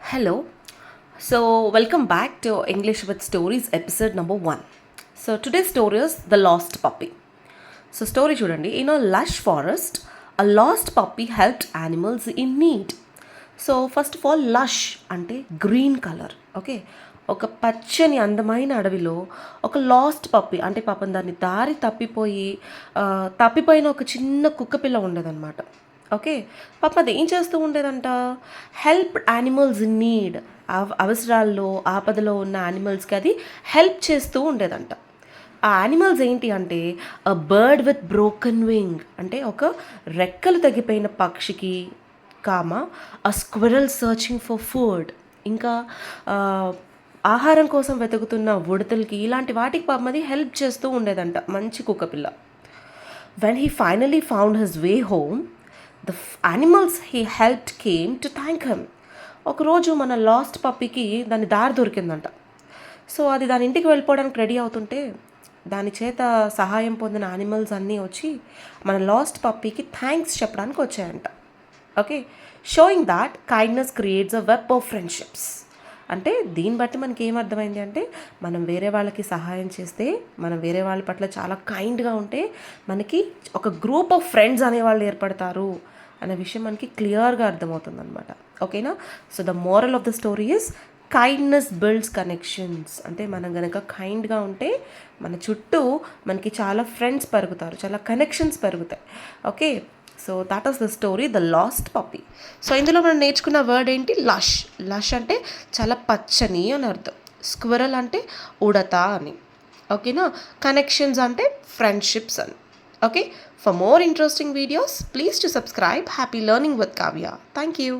Hello. So, welcome back to English with Stories episode number 1. So, today's story is The Lost Puppy. So, story చూడండి. In a lush forest, a lost puppy helped animals in need. So first of all lush అంటే green colour. Okay, ఒక పచ్చని అందమైన అడవిలో ఒక last పప్పి అంటే పాపం దాన్ని దారి తప్పిపోయిన ఒక చిన్న కుక్క పిల్ల ఉండేదన్నమాట. ఓకే, పాపం అది ఏం చేస్తూ ఉండేదంట, హెల్ప్ యానిమల్స్ ఇన్ నీడ్, అవసరాల్లో ఆపదలో ఉన్న యానిమల్స్కి అది హెల్ప్ చేస్తూ ఉండేదంట. ఆ యానిమల్స్ ఏంటి అంటే బర్డ్ విత్ బ్రోకన్ వింగ్ అంటే ఒక రెక్కలు తగ్గిపోయిన పక్షికి, అ స్క్విరల్ సర్చింగ్ ఫర్ ఫుడ్, ఇంకా ఆహారం కోసం వెతుకుతున్న ఉడతలకి, ఇలాంటి వాటికి పాపం అది హెల్ప్ చేస్తూ ఉండేదంట మంచి కుక్కపిల్ల. When he finally found his way home, the animals he helped came to thank him. ఒకరోజు మన లాస్ట్ పప్పీకి దాని దారి దొరికిందంట. సో అది దాని ఇంటికి వెళ్ళిపోవడానికి రెడీ అవుతుంటే దాని చేత సహాయం పొందిన యానిమల్స్ అన్నీ వచ్చి మన లాస్ట్ పప్పీకి థ్యాంక్స్ చెప్పడానికి వచ్చాయంట. Okay, sowing that kindness creates a web of friendships. అంటే దీన్ని బట్టి మనకి ఏమర్థమైంది అంటే, మనం వేరే వాళ్ళకి సహాయం చేస్తే, మనం వేరే వాళ్ళ పట్ల చాలా కైండ్గా ఉంటే మనకి ఒక గ్రూప్ ఆఫ్ ఫ్రెండ్స్ అనేవాళ్ళు ఏర్పడతారు అనే విషయం మనకి క్లియర్గా అర్థమవుతుంది అనమాట. ఓకేనా? So the moral of the story is kindness builds connections. అంటే మనం కనుక కైండ్గా ఉంటే మన చుట్టూ మనకి చాలా ఫ్రెండ్స్ పెరుగుతారు, చాలా కనెక్షన్స్ పెరుగుతాయి. Okay, so that is the story the last puppy. So ఇందులో మనం నేర్చుకున్న వర్డ్ ఏంటి, లష్. లష్ అంటే చాలా పచ్చని అని అర్థం, స్క్విరల్ అంటే ఉడత అని, ఓకేనా, కనెక్షన్స్ అంటే ఫ్రెండ్షిప్స్ అని. Okay, for more interesting videos please to subscribe. Happy learning with Kavya. Thank you.